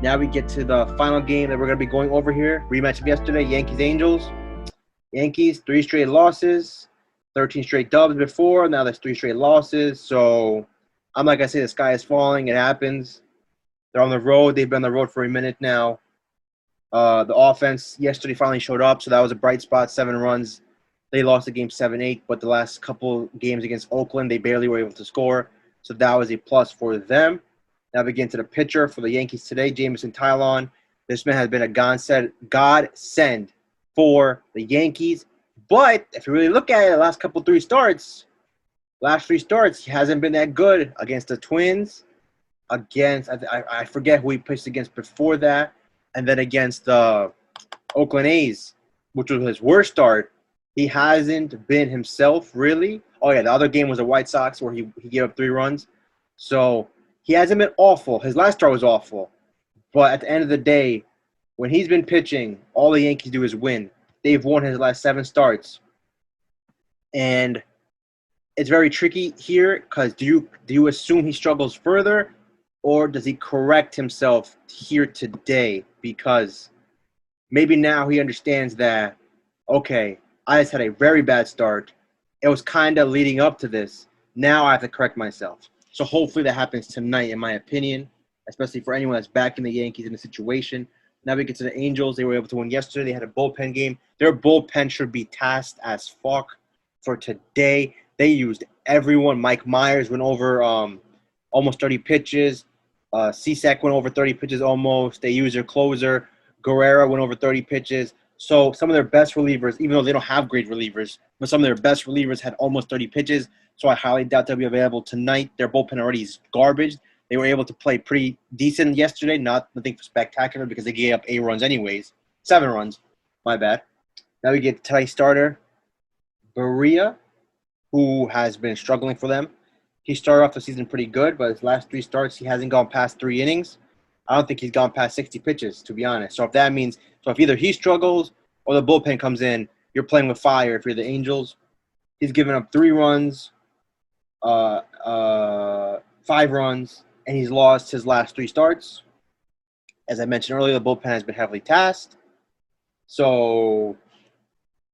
Now we get to the final game that we're going to be going over here. Rematch of yesterday, Yankees Angels. Yankees, 3 straight losses, 13 straight dubs before. Now there's 3 straight losses. So I'm like I say, the sky is falling. It happens. They're on the road. They've been on the road for a minute now. The offense yesterday finally showed up, so that was a bright spot. 7 runs. They lost the game 7-8, but the last couple games against Oakland, they barely were able to score. So that was a plus for them. Now we get into the pitcher for the Yankees today, Jameson Tylon. This man has been a godsend for the Yankees. But if you really look at it, the last three starts, he hasn't been that good against the Twins, against I forget who he pitched against before that, and then against the Oakland A's, which was his worst start. He hasn't been himself, really. Oh, yeah, the other game was the White Sox where he gave up 3 runs. So he hasn't been awful. His last start was awful. But at the end of the day, when he's been pitching, all the Yankees do is win. They've won his last 7 starts. And it's very tricky here because do you assume he struggles further, or does he correct himself here today? Because maybe now he understands that, okay, I just had a very bad start. It was kind of leading up to this. Now I have to correct myself. So hopefully that happens tonight, in my opinion, especially for anyone that's backing the Yankees in the situation. Now we get to the Angels. They were able to win yesterday. They had a bullpen game. Their bullpen should be tasked as fuck for today. They used everyone. Mike Myers went over almost 30 pitches. Csack went over 30 pitches almost. They used their closer. Guerrero went over 30 pitches. So some of their best relievers, even though they don't have great relievers, but some of their best relievers had almost 30 pitches. So I highly doubt they'll be available tonight. Their bullpen already is garbage. They were able to play pretty decent yesterday, nothing spectacular because they gave up 8 runs anyways. 7 runs. My bad. Now we get tonight's starter, Berea, who has been struggling for them. He started off the season pretty good, but his last 3 starts, he hasn't gone past 3 innings. I don't think he's gone past 60 pitches, to be honest. So if either he struggles or the bullpen comes in, you're playing with fire if you're the Angels. He's given up 3 runs, 5 runs, and he's lost his last 3 starts. As I mentioned earlier, the bullpen has been heavily tasked. So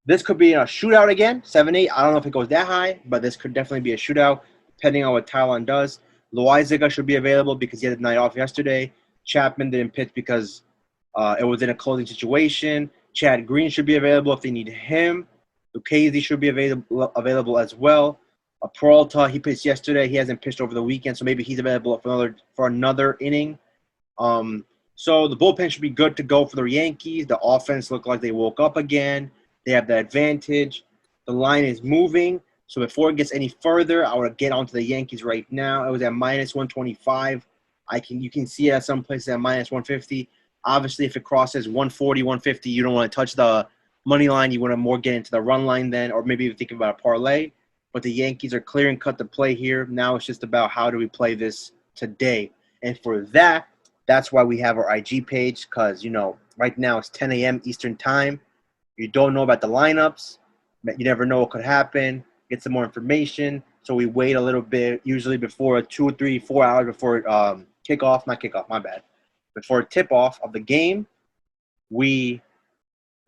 this could be a shootout again, 7-8. I don't know if it goes that high, but this could definitely be a shootout, depending on what Tylon does. Loizaga should be available because he had the night off yesterday. Chapman didn't pitch because it was in a closing situation. Chad Green should be available if they need him. Lucchesi should be available as well. Peralta, he pitched yesterday. He hasn't pitched over the weekend, so maybe he's available for another inning. So the bullpen should be good to go for the Yankees. The offense looked like they woke up again. They have the advantage. The line is moving. So before it gets any further, I want to get onto the Yankees right now. It was at minus 125. You can see it at some places at minus 150. Obviously, if it crosses 140, 150, you don't want to touch the money line. You want to more get into the run line then, or maybe think about a parlay. But the Yankees are clear and cut to play here. Now it's just about how do we play this today. And for that, that's why we have our IG page because, right now it's 10 a.m. Eastern time. You don't know about the lineups. You never know what could happen. Get some more information. So we wait a little bit, usually before 2, 3, 4 hours before before tip-off of the game, we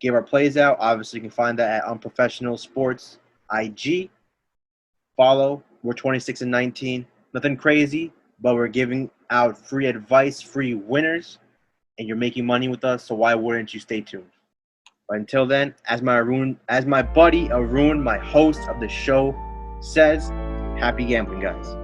give our plays out. Obviously, you can find that at Unprofessional Sports IG. Follow. We're 26 and 19. Nothing crazy, but we're giving out free advice, free winners, and you're making money with us, so why wouldn't you stay tuned? But until then, as my buddy Arun, my host of the show, says, happy gambling, guys.